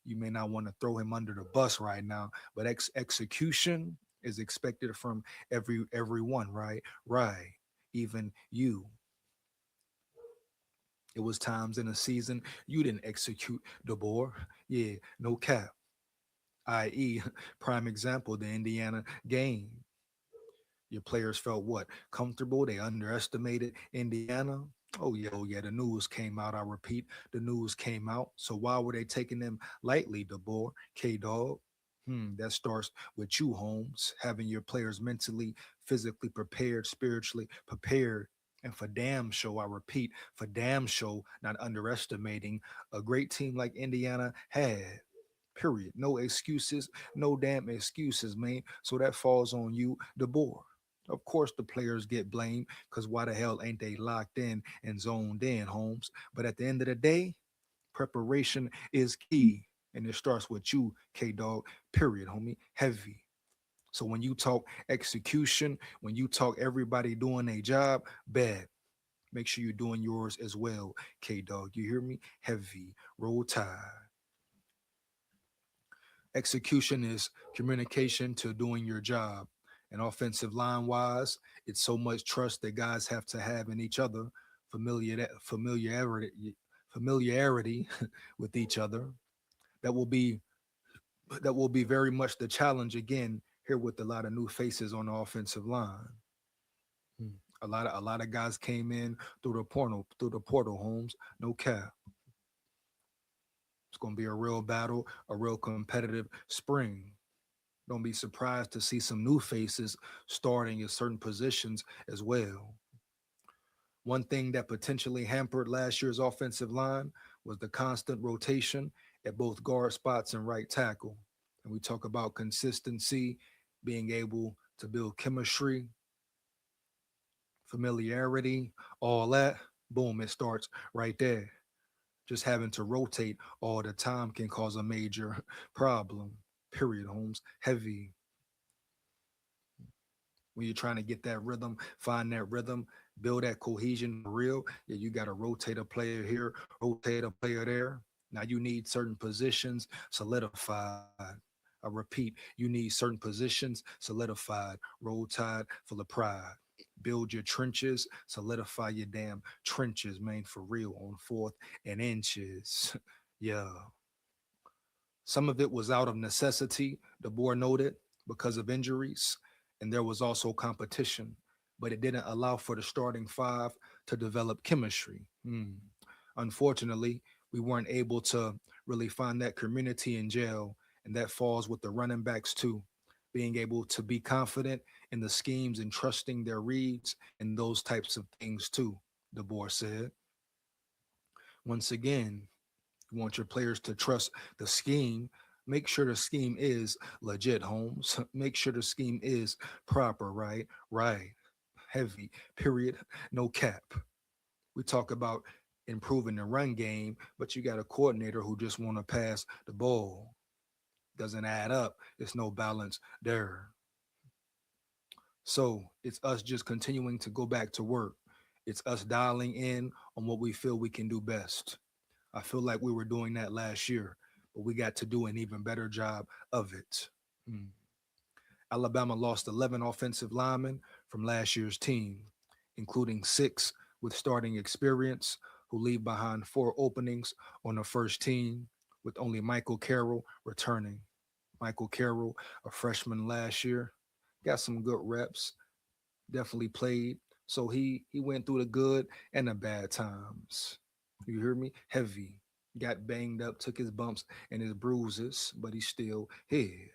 You may not want to throw him under the bus right now, but execution is expected from everyone, right? Right. Even you. It was times in a season you didn't execute the board. Yeah, no cap. I.e., prime example, the Indiana game. Your players felt what? Comfortable. They underestimated Indiana. Oh yeah, the news came out. I repeat, the news came out. So why were they taking them lightly, DeBoer, K-Dog? That starts with you, Holmes, having your players mentally, physically prepared, spiritually prepared. And for damn show, I repeat, for damn show, not underestimating a great team like Indiana had. Period. No excuses, no damn excuses, man. So that falls on you, DeBoer. Of course, the players get blamed because why the hell ain't they locked in and zoned in, Holmes? But at the end of the day, preparation is key. And it starts with you, K Dog, period, homie. Heavy. So when you talk execution, when you talk everybody doing a job, bad. Make sure you're doing yours as well, K Dog. You hear me? Heavy. Roll tide. Execution is communication to doing your job. And offensive line wise, it's so much trust that guys have to have in each other, familiarity with each other. That will be that will be very much the challenge again here with a lot of new faces on the offensive line. Hmm. A lot of guys came in through the portal, Holmes. No cap. It's gonna be a real battle, a real competitive spring. Don't be surprised to see some new faces starting in certain positions as well. One thing that potentially hampered last year's offensive line was the constant rotation at both guard spots and right tackle. And we talk about consistency, being able to build chemistry, familiarity, all that. Boom, it starts right there. Just having to rotate all the time can cause a major problem. Period, Holmes. Heavy when you're trying to get that rhythm, find that rhythm, build that cohesion for real. Yeah, you got to rotate a player here, rotate a player there. Now you need certain positions solidified. I repeat, you need certain positions solidified. Roll tide full of pride. Build your trenches, solidify your damn trenches, man, for real on fourth and inches. Yeah. Some of it was out of necessity, the board noted, because of injuries, and there was also competition, but it didn't allow for the starting five to develop chemistry. Unfortunately, we weren't able to really find that community in jail, and that falls with the running backs too. Being able to be confident in the schemes and trusting their reads and those types of things too, the board said. Once again, you want your players to trust the scheme. Make sure the scheme is legit, Holmes. Make sure the scheme is proper, right? Right. Heavy, period. No cap. We talk about improving the run game, but you got a coordinator who just want to pass the ball. Doesn't add up. There's no balance there. So it's us just continuing to go back to work. It's us dialing in on what we feel we can do best. I feel like we were doing that last year, but we got to do an even better job of it. Hmm. Alabama lost 11 offensive linemen from last year's team, including six with starting experience, who leave behind four openings on the first team, with only Michael Carroll returning. Michael Carroll, a freshman last year, got some good reps, definitely played. So he went through the good and the bad times. You hear me? Heavy. Got banged up, took his bumps and his bruises, but he's still here.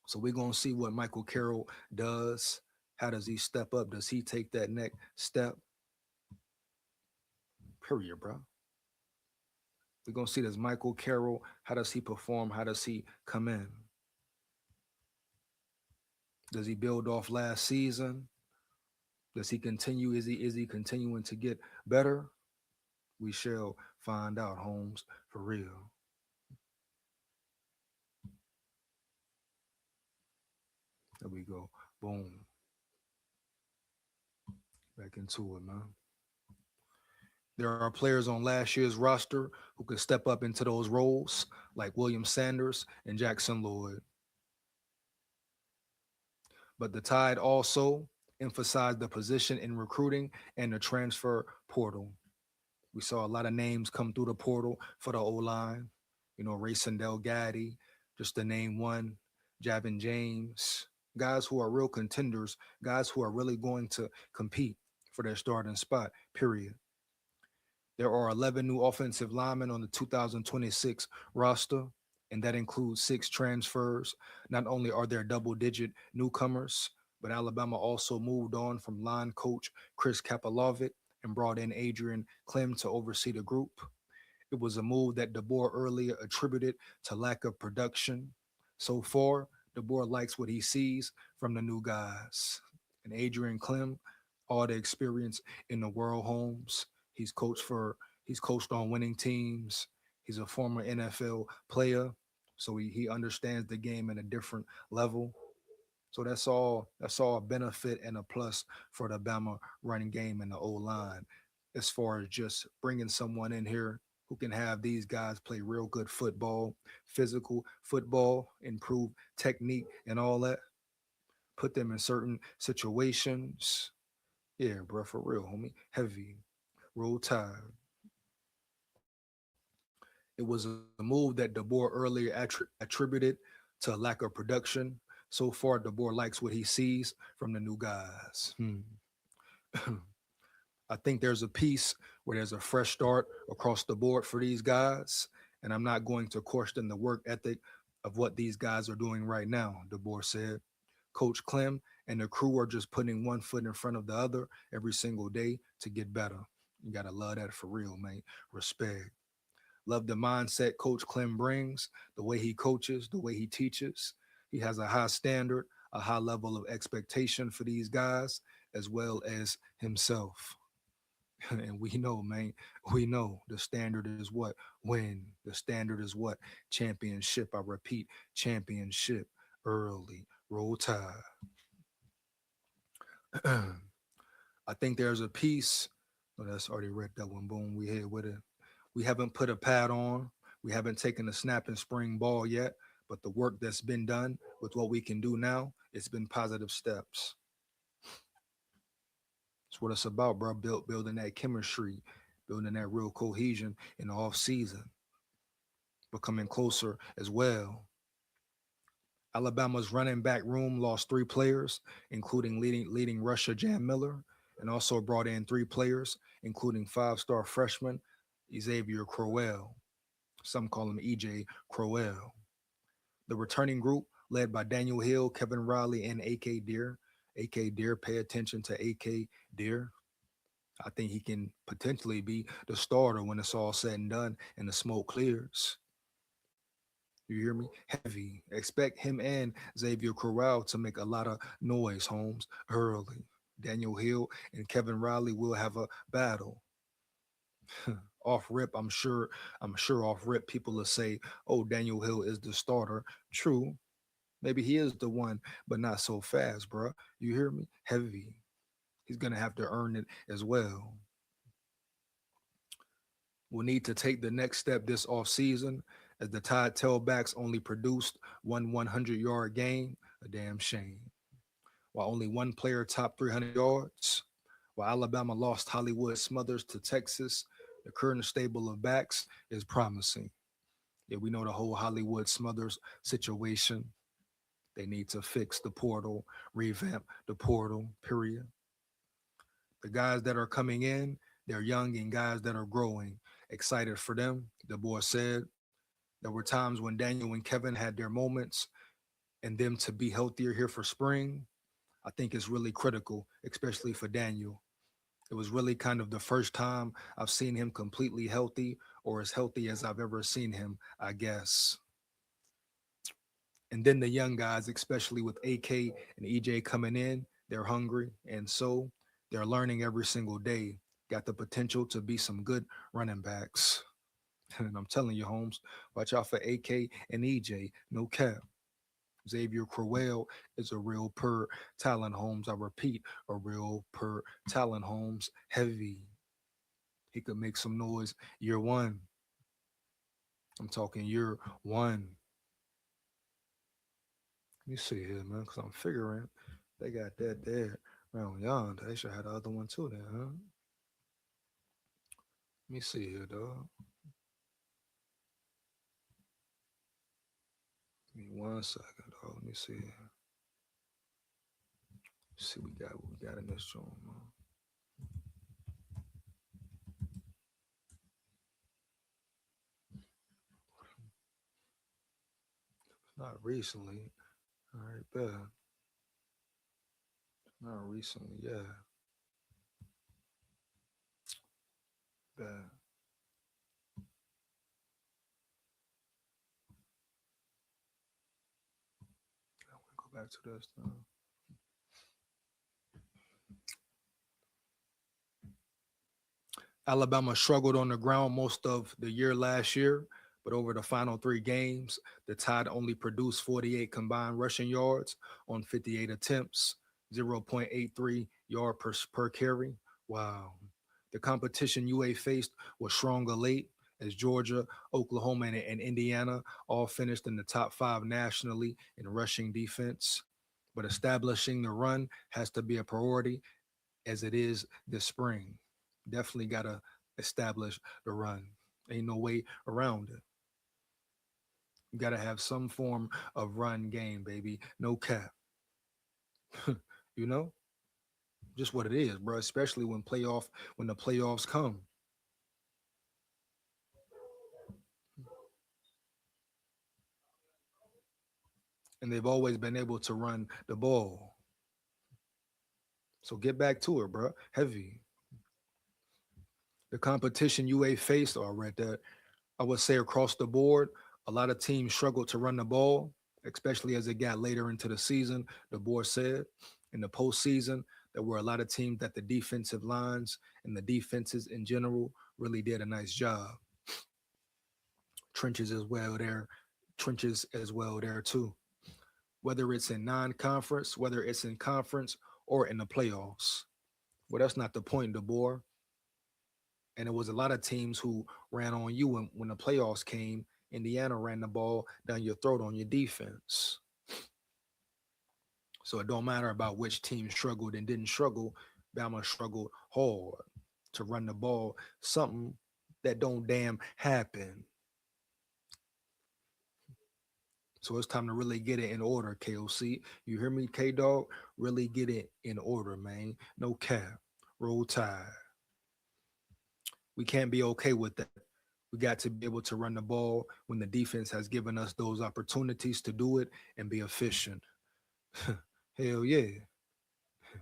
So we're gonna see what Michael Carroll does. How does he step up? Does he take that next step? Period, bro. We're gonna see does Michael Carroll, how does he perform? How does he come in? Does he build off last season? Does he continue? Is he continuing to get better? We shall find out, Holmes, for real. There we go. Boom. Back into it, man. There are players on last year's roster who could step up into those roles, like William Sanders and Jackson Lloyd. But the Tide also emphasized the position in recruiting and the transfer portal. We saw a lot of names come through the portal for the O line. You know, Rayson Delgatti, just to name one, Javin James, guys who are real contenders, guys who are really going to compete for their starting spot, period. There are 11 new offensive linemen on the 2026 roster, and that includes six transfers. Not only are there double digit newcomers, but Alabama also moved on from line coach Chris Kapalovic and brought in Adrian Clem to oversee the group. It was a move that DeBoer earlier attributed to lack of production. So far, DeBoer likes what he sees from the new guys. And Adrian Clem, all the experience in the world homes. He's coached for he's coached on winning teams. He's a former NFL player, so he understands the game at a different level. So that's all a benefit and a plus for the Bama running game and the O line, as far as just bringing someone in here who can have these guys play real good football, physical football, improve technique and all that. Put them in certain situations. Yeah, bro, for real, homie. Heavy, roll tide. It was a move that DeBoer earlier attributed to a lack of production. So far, DeBoer likes what he sees from the new guys. I think there's a piece where there's a fresh start across the board for these guys, and I'm not going to question the work ethic of what these guys are doing right now, DeBoer said. Coach Clem and the crew are just putting one foot in front of the other every single day to get better. You gotta love that for real, man. Respect. Love the mindset Coach Clem brings, the way he coaches, the way he teaches. He has a high standard, a high level of expectation for these guys, as well as himself. And we know, man, we know the standard is what? Win. The standard is what? Championship. I repeat, championship early. Roll tide. I think there's a piece. Oh, that's already read that one. Boom. We here with it. We haven't put a pad on. We haven't taken a snap and spring ball yet. But the work that's been done with what we can do now, it's been positive steps. That's what it's about, bro. Building that chemistry, building that real cohesion in the off season, becoming closer as well. Alabama's running back room lost three players, including leading rusher Jam Miller, and also brought in three players, including five-star freshman Xavier Crowell. Some call him EJ Crowell. The returning group, led by Daniel Hill, Kevin Riley, and AK Deer. AK Deer, pay attention to AK Deer. I think he can potentially be the starter when it's all said and done and the smoke clears. You hear me? Heavy. Expect him and Xavier Corral to make a lot of noise, Holmes, early. Daniel Hill and Kevin Riley will have a battle. Off rip, I'm sure off rip people will say, oh, Daniel Hill is the starter. True. Maybe he is the one, but not so fast, bro. You hear me? Heavy. He's gonna have to earn it as well. Will need to take the next step this offseason as the Tide tailbacks only produced one 100-yard game. A damn shame. While only one player topped 300 yards, while Alabama lost Hollywood Smothers to Texas, the current stable of backs is promising. Yeah, we know the whole Hollywood Smothers situation. They need to fix the portal, revamp the portal, period. The guys that are coming in, they're young and guys that are growing. Excited for them. The boy said there were times when Daniel and Kevin had their moments, and them to be healthier here for spring, I think is really critical, especially for Daniel. It was really kind of the first time I've seen him completely healthy or as healthy as I've ever seen him, I guess. And then the young guys, especially with AK and EJ coming in, they're hungry. And so they're learning every single day. Got the potential to be some good running backs. And I'm telling you, Holmes, watch out for AK and EJ. No cap. Xavier Crowell is a real per talent, Holmes. I repeat, a real per talent, Holmes. Heavy. He could make some noise year one. I'm talking year one. Let me see here, man, because I'm figuring they got that there around yonder. They should have the other one too, then, huh? Let me see here, dog. Give me 1 second, dog. Let me see. See what we got in this joint, man. Not recently. All right, bet. Not recently, yeah. Bet. I want to go back to this now. Alabama struggled on the ground most of the year last year, but over the final 3 games, the Tide only produced 48 combined rushing yards on 58 attempts, 0.83 yard per carry. Wow. The competition UA faced was stronger late as Georgia, Oklahoma, and Indiana all finished in the top 5 nationally in rushing defense. But establishing the run has to be a priority as it is this spring. Definitely got to establish the run. Ain't no way around it. You got to have some form of run game, baby. No cap. you know, just what it is, bro. Especially when the playoffs come, and they've always been able to run the ball. So get back to it, bro. Heavy. The competition UA faced, or read that, I would say across the board, a lot of teams struggled to run the ball, especially as it got later into the season. The board said in the postseason, there were a lot of teams that the defensive lines and the defenses in general really did a nice job. Trenches as well there, trenches as well there too. Whether it's in non-conference, whether it's in conference or in the playoffs. Well, that's not the point, DeBoer. And it was a lot of teams who ran on you when the playoffs came. Indiana ran the ball down your throat on your defense. So it don't matter about which team struggled and didn't struggle. Bama struggled hard to run the ball, something that don't damn happen. So it's time to really get it in order, KOC. You hear me, K Dog? Really get it in order, man. No cap. Roll tide. We can't be okay with that. We got to be able to run the ball when the defense has given us those opportunities to do it and be efficient. Hell yeah.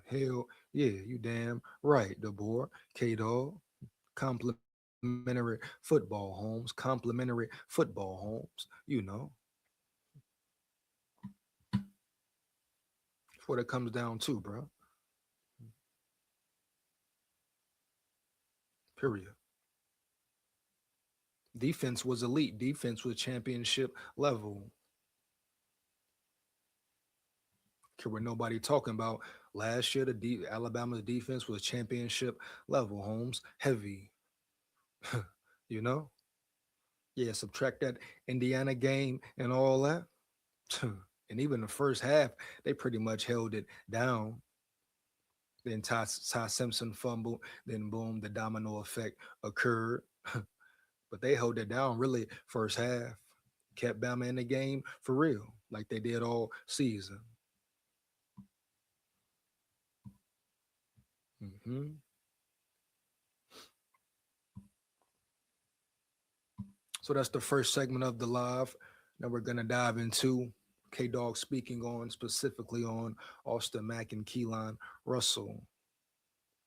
Hell yeah. You damn right, DeBoer. K Dog. Complimentary football homes. Complimentary football homes. That's what it comes down to, bro. Period. Defense was elite. Defense was championship level. Care what nobody talking about. Last year, Alabama's defense was championship level. Holmes heavy. you know. Yeah, subtract that Indiana game and all that, and even the first half, they pretty much held it down. Then Ty Simpson fumbled. Then boom, the domino effect occurred. But they held it down really first half. Kept Bama in the game for real, like they did all season. hmm So that's the first segment of the live. Now we're gonna dive into K Dog speaking on specifically on Austin Mack and Keelan Russell,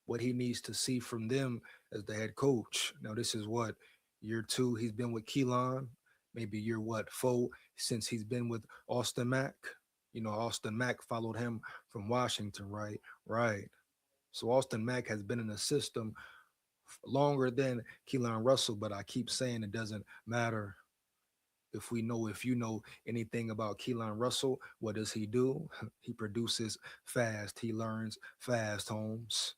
what he needs to see from them as the head coach. Now this is what year 2 he's been with Keelan, maybe year what 4 since he's been with Austin Mack. Austin Mack followed him from Washington, right? Right. So Austin Mack has been in the system longer than Keelan Russell, but I keep saying it doesn't matter if you know anything about Keelan Russell. What does he do? He produces fast. He learns fast, Holmes.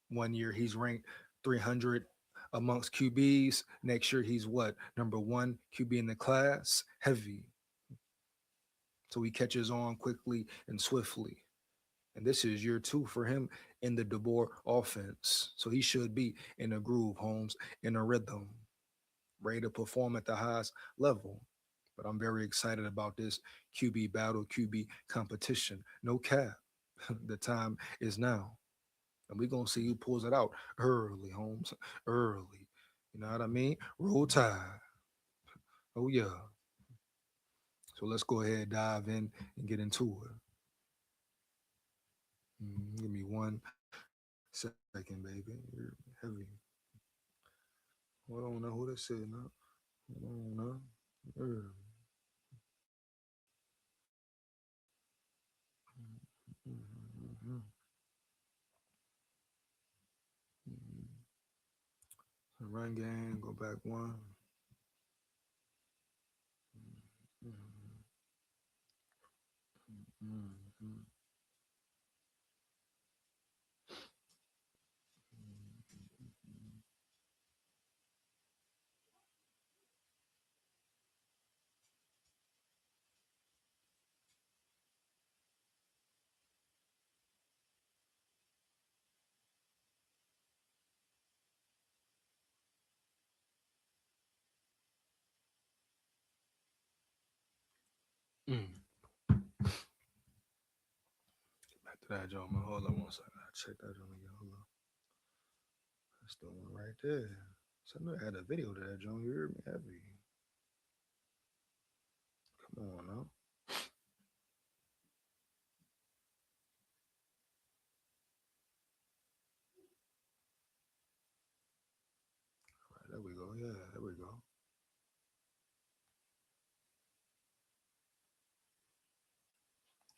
One year he's ranked 300 amongst QBs. Next year, he's what? Number one QB in the class. Heavy. So he catches on quickly and swiftly. And this is year two for him in the DeBoer offense. So he should be in a groove, Holmes, in a rhythm, ready to perform at the highest level. But I'm very excited about this QB battle, QB competition. No cap. The time is now. And we're going to see who pulls it out early, Holmes, early. You know what I mean? Roll Tide. Oh, yeah. So let's go ahead, dive in and get into it. Give me 1 second, baby. You're heavy. Hold on now. Who that said now? Hold on now. Er, mhm, mhm. Run game, go back one. Mhm, mhm, mhm, mm. Back to that, Joe, man. Hold on 1 second. I check that, Joe, again. Hold on. That's the one right there. So I know I had a video to that, Joe. You hear me? Heavy. Come on now. Right, there we go. Yeah, there we go.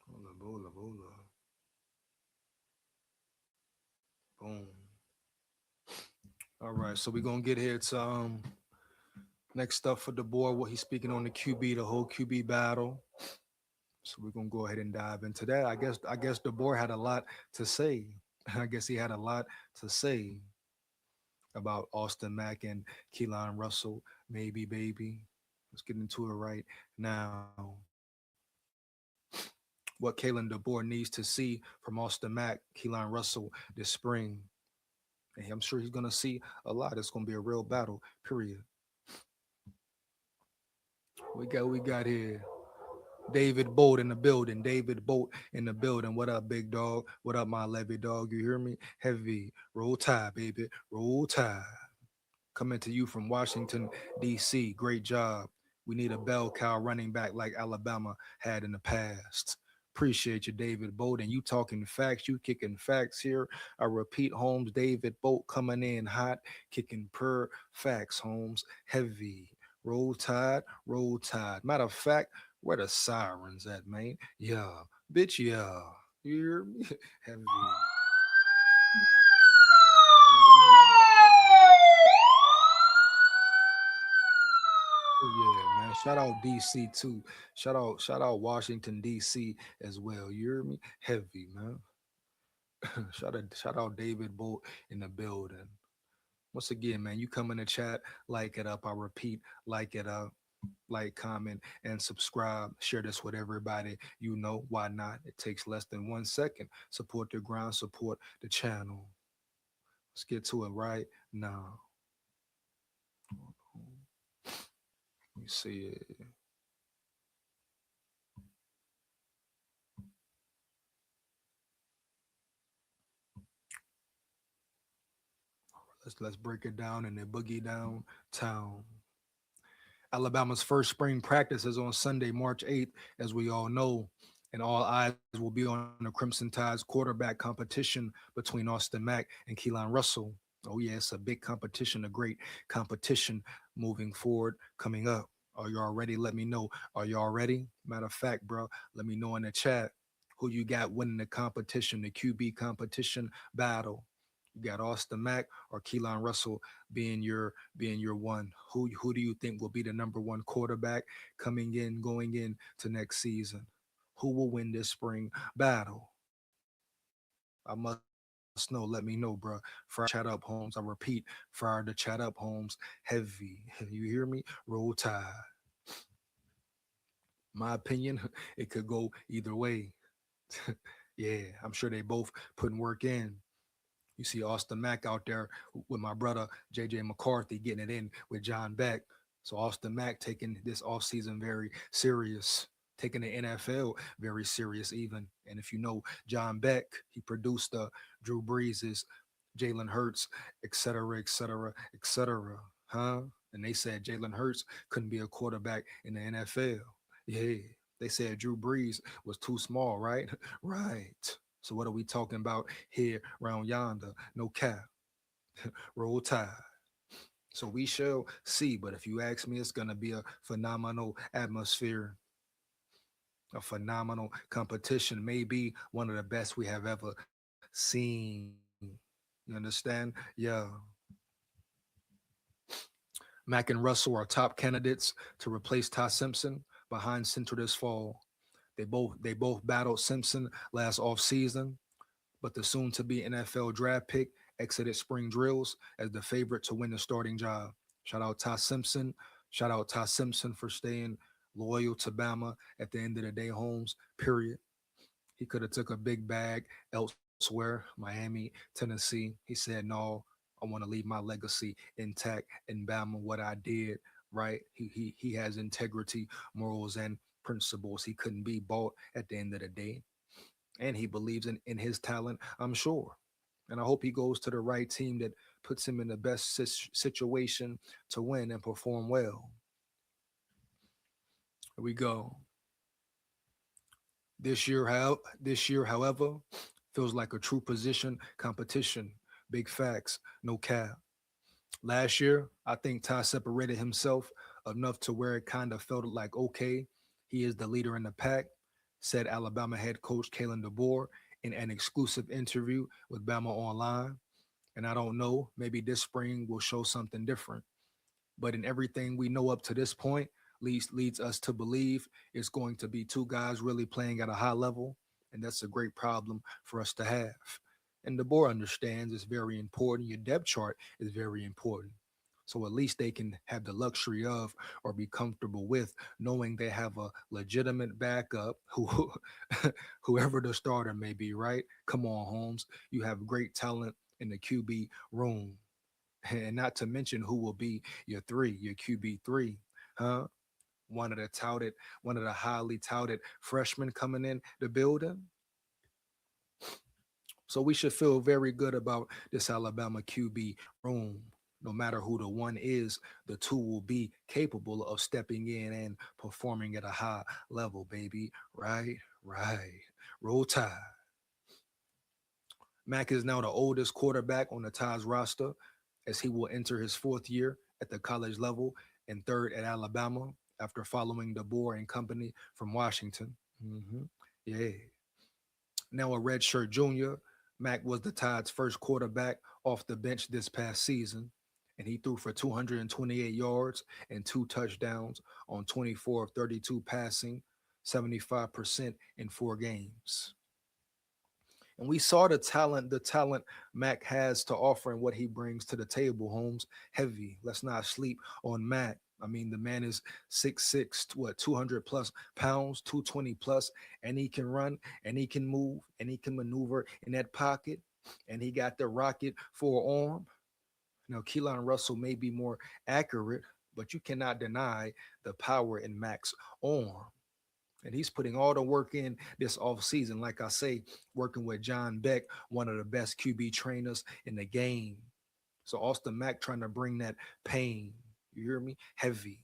Bola, bola, bola. Boom. All right, so we're gonna get here to next up for the board. What he's speaking on the QB, the whole QB battle. So we're gonna go ahead and dive into that. I guess the board had a lot to say. I guess he had a lot to say about Austin Mack and Keelan Russell. Maybe, baby. Let's get into it right now. What Kalen DeBoer needs to see from Austin Mack, Keelan Russell this spring. And I'm sure he's gonna see a lot. It's gonna be a real battle. Period. We got here. David Bolt in the building. David Bolt in the building. What up, big dog? What up, my levy dog? You hear me? Heavy. Roll Tide, baby. Roll Tide. Coming to you from Washington, D.C. Great job. We need a bell cow running back like Alabama had in the past. Appreciate you, David Bolt. And you talking facts, you kicking facts here. I repeat, Holmes, David Bolt coming in hot, kicking per facts, Holmes. Heavy. Roll Tide, roll tide. Matter of fact, where the sirens at, man? Yeah. Bitch, yeah. You hear me? Heavy. Oh, yeah, man. Shout out DC too. Shout out Washington DC as well. You hear me? Heavy, man. Shout out David Bolt in the building. Once again, man, you come in the chat, like it up. I repeat, like it up, like, comment, and subscribe. Share this with everybody. You know why not? It takes less than 1 second. Support the ground, support the channel. Let's get to it right now. Let me see it. Let's break it down and then boogie down town. Alabama's first spring practice is on Sunday, March 8th, as we all know, and all eyes will be on the Crimson Tide's quarterback competition between Austin Mack and Keelan Russell. Oh, yeah, it's a big competition, a great competition moving forward coming up. Are y'all ready? Let me know. Are y'all ready? Matter of fact, bro, let me know in the chat who you got winning the competition, the QB competition battle. You got Austin Mack or Keelan Russell being your one. Who do you think will be the number one quarterback coming in going in to next season? Who will win this spring battle? I must ask. us know. Let me know, bro. Fire chat up, Holmes. I repeat, fire the chat up, Holmes. Heavy. You hear me? Roll Tide. My opinion, it could go either way. Yeah, I'm sure they both putting work in. You see Austin Mack out there with my brother JJ McCarthy getting it in with John Beck. So Austin Mack taking this offseason very serious, taking the NFL very serious even. And if you know John Beck, he produced Drew Breeses, Jalen Hurts, et cetera, et cetera, et cetera. Huh? And they said Jalen Hurts couldn't be a quarterback in the NFL. Yeah. They said Drew Brees was too small, right? Right. So what are we talking about here round yonder? No cap. Roll Tide. So we shall see. But if you ask me, it's gonna be a phenomenal atmosphere, a phenomenal competition, maybe one of the best we have ever seen. You understand? Yeah. Mack and Russell are top candidates to replace Ty Simpson behind center this fall. They both battled Simpson last offseason, but the soon to be NFL draft pick exited spring drills as the favorite to win the starting job. Shout out Ty Simpson. Shout out Ty Simpson for staying loyal to Bama at the end of the day, Holmes, period. He could have took a big bag elsewhere, Miami, Tennessee. He said, no, I want to leave my legacy intact in Bama, what I did, right? He has integrity, morals, and principles. He couldn't be bought at the end of the day. And he believes in his talent, I'm sure. And I hope he goes to the right team that puts him in the best situation to win and perform well. Here we go. This year, however, feels like a true position competition. Big facts, no cap. Last year, I think Ty separated himself enough to where it kind of felt like okay, he is the leader in the pack, said Alabama head coach Kalen DeBoer in an exclusive interview with Bama Online. And I don't know, maybe this spring will show something different. But in everything we know up to this point, leads us to believe it's going to be two guys really playing at a high level, and that's a great problem for us to have. And the board understands it's very important. Your depth chart is very important. So at least they can have the luxury of or be comfortable with knowing they have a legitimate backup who whoever the starter may be, right? Come on, Holmes. You have great talent in the QB room. And not to mention who will be your QB3, huh? One of the touted, one of the highly touted freshmen coming in the building. So we should feel very good about this Alabama QB room. No matter who the one is, the two will be capable of stepping in and performing at a high level, baby. Right, right. Roll Tide. Mack is now the oldest quarterback on the Tide's roster as he will enter his fourth year at the college level and third at Alabama after following DeBoer and company from Washington. Mhm. Yeah. Now a redshirt junior, Mack was the Tide's first quarterback off the bench this past season, and he threw for 228 yards and two touchdowns on 24 of 32 passing, 75% in 4 games. And we saw the talent Mac has to offer and what he brings to the table, Holmes. Heavy. Let's not sleep on Mac. I mean, the man is 6'6", what, 200 plus pounds, 220 plus, and he can run and he can move and he can maneuver in that pocket. And he got the rocket forearm. Now, Keelan Russell may be more accurate, but you cannot deny the power in Mac's arm. And he's putting all the work in this offseason. Like I say, working with John Beck, one of the best QB trainers in the game. So Austin Mack trying to bring that pain. You hear me? Heavy.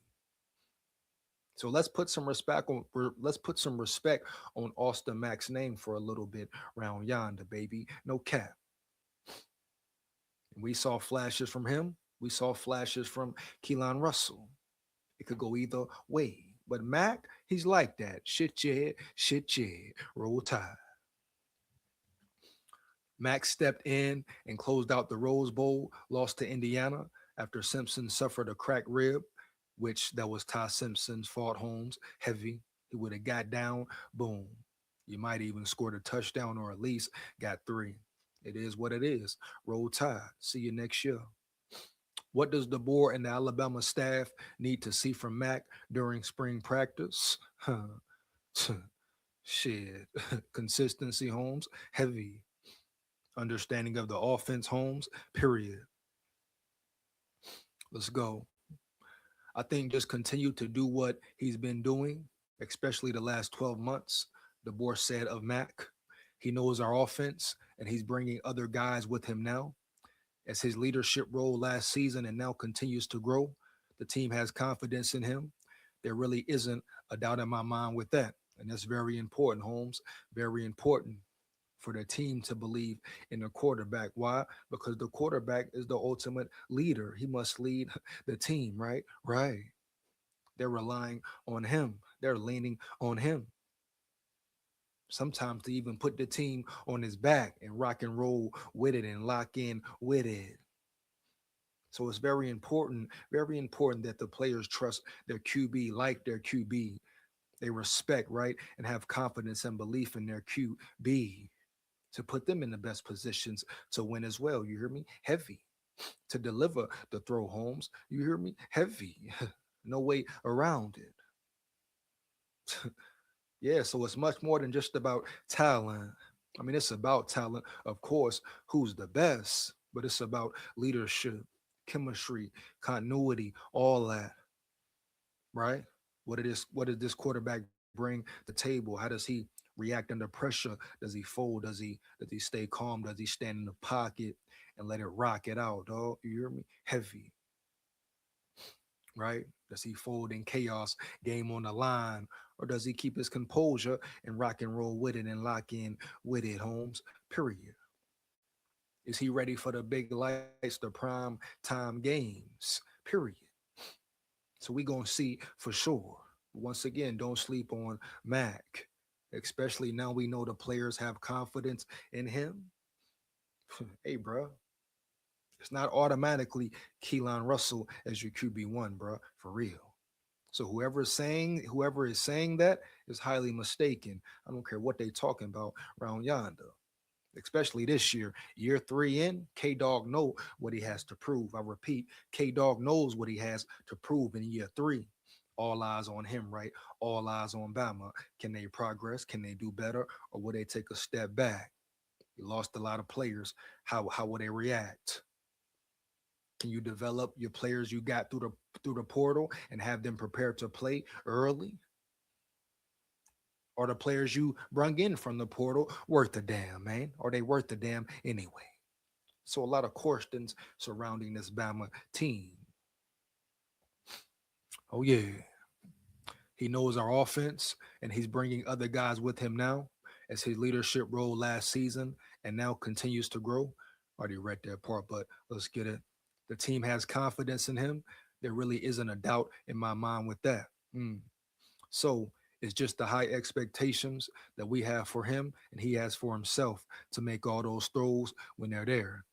So let's put some respect on Austin Mack's name for a little bit round yonder, baby. No cap. And we saw flashes from him. We saw flashes from Keelan Russell. It could go either way. But Mac, he's like that. Shit yeah. Roll Tide. Mac stepped in and closed out the Rose Bowl, lost to Indiana after Simpson suffered a cracked rib, which that was Ty Simpson's fault, Holmes. Heavy. He would have got down, boom. You might even scored a touchdown or at least got three. It is what it is. Roll Tide. See you next year. What does DeBoer and the Alabama staff need to see from Mac during spring practice? Shit. Consistency, Holmes. Heavy. Understanding of the offense, Holmes. Period. Let's go. I think just continue to do what he's been doing, especially the last 12 months. DeBoer said of Mac, he knows our offense and he's bringing other guys with him now. As his leadership role last season and now continues to grow, the team has confidence in him. There really isn't a doubt in my mind with that. And that's very important, Holmes. Very important for the team to believe in the quarterback. Why? Because the quarterback is the ultimate leader. He must lead the team, right? Right. They're relying on him. They're leaning on him. Sometimes they even put the team on his back and rock and roll with it and lock in with it. So it's very important that the players trust their QB like their QB. They respect, right? And have confidence and belief in their QB to put them in the best positions to win as well. You hear me? Heavy to deliver the throw homes. You hear me? Heavy. No way around it. Yeah, so it's much more than just about talent. I mean, it's about talent, of course, who's the best, but it's about leadership, chemistry, continuity, all that, right? What does this quarterback bring to the table? How does he react under pressure? Does he fold? Does he stay calm? Does he stand in the pocket and let it rock it out, dog? You hear me? Heavy, right? Does he fold in chaos, game on the line, or does he keep his composure and rock and roll with it and lock in with it, Holmes? Period. Is he ready for the big lights, the prime time games? Period. So we gonna see for sure. Once again, don't sleep on Mac, especially now we know the players have confidence in him. Hey, bro, it's not automatically Keelan Russell as your QB1, bro, for real. So whoever is saying that is highly mistaken. I don't care what they talking about around yonder. Especially this year, year three in, K Dog know what he has to prove. I repeat, K Dog knows what he has to prove in year three. All eyes on him, right? All eyes on Bama. Can they progress? Can they do better? Or will they take a step back? You lost a lot of players. How will they react? Can you develop your players you got through the portal and have them prepared to play early? Are the players you brung in from the portal worth a damn, man? Are they worth a damn anyway? So a lot of questions surrounding this Bama team. Oh yeah, he knows our offense, and he's bringing other guys with him now as his leadership role last season and now continues to grow. Already read that part, but let's get it. The team has confidence in him. There really isn't a doubt in my mind with that. Mm. So it's just the high expectations that we have for him and he has for himself to make all those throws when they're there.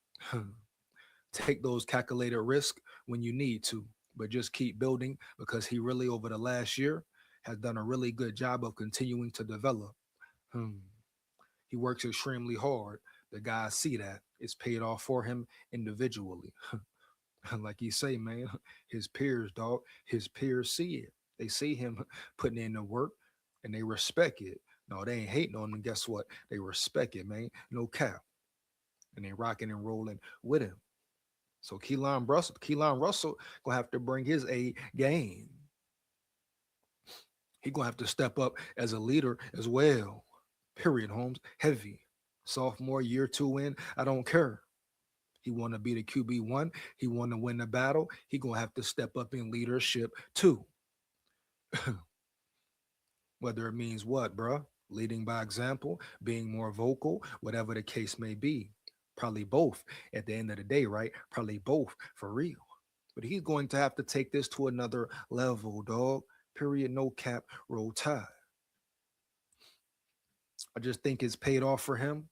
Take those calculated risks when you need to, but just keep building because he really, over the last year, has done a really good job of continuing to develop. Hmm. He works extremely hard. The guys see that. It's paid off for him individually. Like you say, man, his peers, dog, his peers see it. They see him putting in the work and they respect it. No, they ain't hating on him. Guess what? They respect it, man. No cap. And they rocking and rolling with him. So Keelan Russell gonna have to bring his A game. He gonna have to step up as a leader as well. Period, Holmes. Heavy. Sophomore year two in, I don't care. He want to be the QB1. He want to win the battle. He gonna have to step up in leadership too. Whether it means what, bruh? Leading by example, being more vocal, whatever the case may be. Probably both at the end of the day, right? Probably both for real. But he's going to have to take this to another level, dog. Period. No cap. Roll tide. I just think it's paid off for him.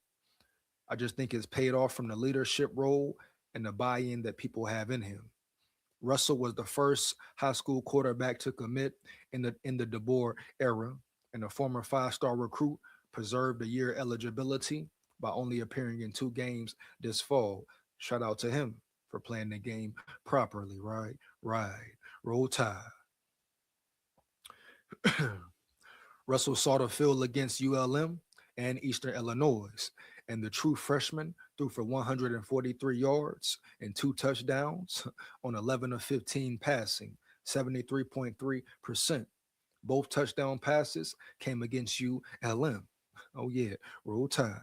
I just think it's paid off from the leadership role and the buy-in that people have in him. Russell was the first high school quarterback to commit in the DeBoer era, and a former five-star recruit preserved a year eligibility by only appearing in 2 games this fall. Shout out to him for playing the game properly, right? Right. Roll Tide. Russell saw the field against ULM and Eastern Illinois, and the true freshman threw for 143 yards and 2 touchdowns on 11 of 15 passing, 73.3%. Both touchdown passes came against ULM. Oh, yeah, roll tide.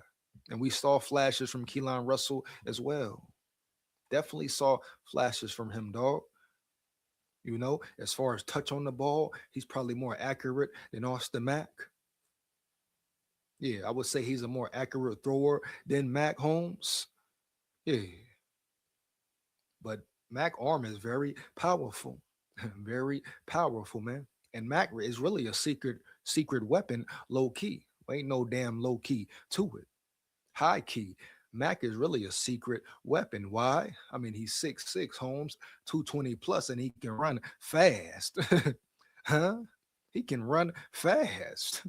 And we saw flashes from Keelan Russell as well. Definitely saw flashes from him, dog. As far as touch on the ball, he's probably more accurate than Austin Mack. Yeah, I would say he's a more accurate thrower than Mac Holmes. Yeah, but Mac arm is very powerful, very powerful, man. And Mac is really a secret weapon, low key. Ain't no damn low key to it. High key. Mac is really a secret weapon. Why? I mean, he's 6'6", Holmes, 220 plus, and he can run fast. Huh? He can run fast.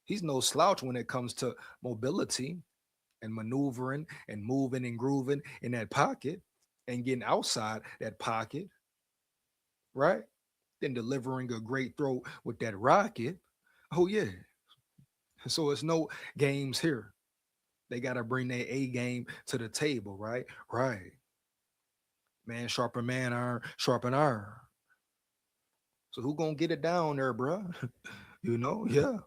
He's no slouch when it comes to mobility and maneuvering and moving and grooving in that pocket and getting outside that pocket, right? Then delivering a great throw with that rocket. Oh, yeah. So it's no games here. They got to bring their A game to the table, right? Right. Man, sharpen man, iron, sharpen iron. So who gonna get it down there, bruh? Yeah.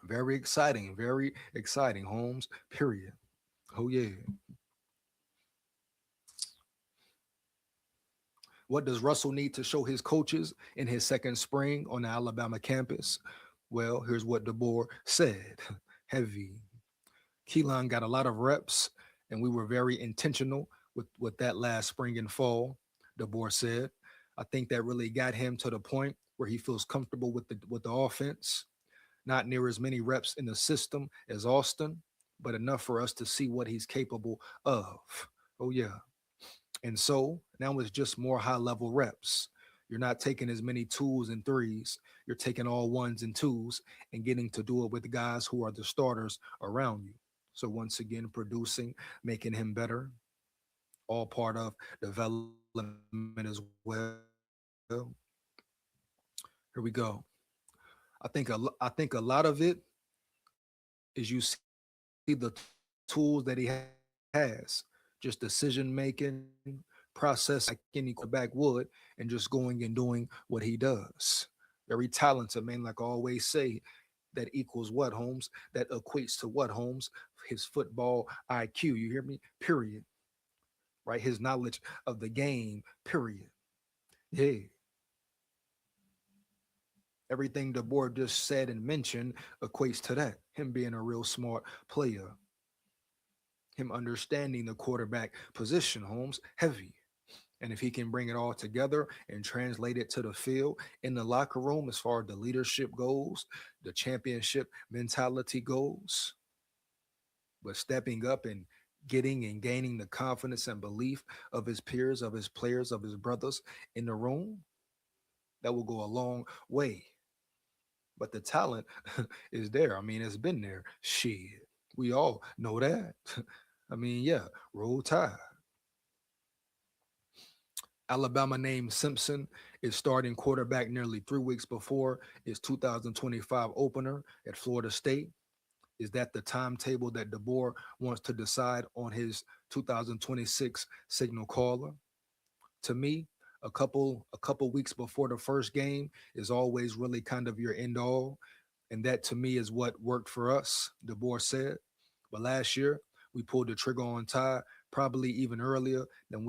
Very exciting, Holmes. Period. Oh yeah. What does Russell need to show his coaches in his second spring on the Alabama campus? Well, here's what DeBoer said. Heavy. Keelan got a lot of reps, and we were very intentional with that last spring and fall, DeBoer said. I think that really got him to the point where he feels comfortable with the offense. Not near as many reps in the system as Austin, but enough for us to see what he's capable of. Oh yeah. And so now it's just more high level reps. You're not taking as many twos and threes. You're taking all ones and twos and getting to do it with the guys who are the starters around you. So once again, producing, making him better, all part of development as well. Here we go. I think a lot of it is you see the tools that he has, just decision making, process like any quarterback would, and just going and doing what he does. Very talented, man. Like I always say, that equals what, Holmes? That equates to what, Holmes? His football IQ. You hear me? Period. Right? His knowledge of the game. Period. Yeah. Everything the board just said and mentioned equates to that. Him being a real smart player, him understanding the quarterback position, Holmes, heavy. And if he can bring it all together and translate it to the field in the locker room as far as the leadership goes, the championship mentality goes, but stepping up and getting and gaining the confidence and belief of his peers, of his players, of his brothers in the room, that will go a long way. But the talent is there. I mean, it's been there. Shit. We all know that. I mean, yeah, roll tide. Alabama named Simpson is starting quarterback nearly 3 weeks before its 2025 opener at Florida State. Is that the timetable that DeBoer wants to decide on his 2026 signal caller? To me, a couple weeks before the first game is always really kind of your end all, and that to me is what worked for us. DeBoer said, but last year we pulled the trigger on Ty probably even earlier than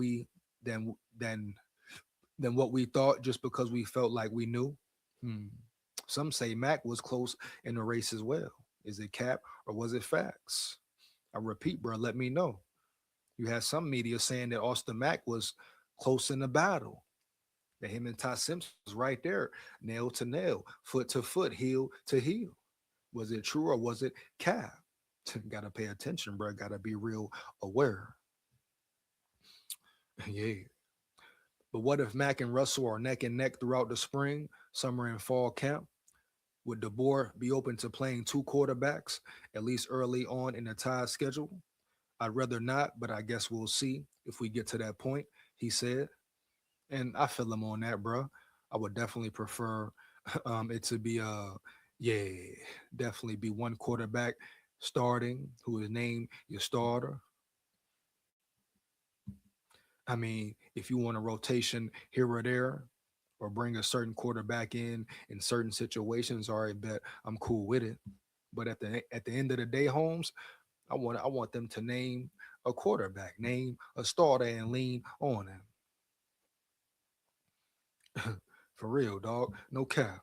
than than what we thought, just because we felt like we knew. Hmm. Some say Mac was close in the race as well. Is it cap or was it facts? I repeat, bro, let me know. You had some media saying that Austin Mack was close in the battle. That him and Ty Simpson was right there, nail to nail, foot to foot, heel to heel. Was it true or was it cap? Gotta pay attention, bro. Gotta be real aware. Yeah. But what if Mack and Russell are neck and neck throughout the spring, summer, and fall camp? Would DeBoer be open to playing two quarterbacks, at least early on in the Tide schedule? I'd rather not, but I guess we'll see if we get to that point, he said. And I feel him on that, bro. I would definitely prefer it to be yeah, definitely be one quarterback starting who is named your starter. I mean, if you want a rotation here or there, or bring a certain quarterback in certain situations, all right, bet I'm cool with it. But at the end of the day, Holmes, I want them to name a quarterback, name a starter, and lean on him. For real, dog. No cap.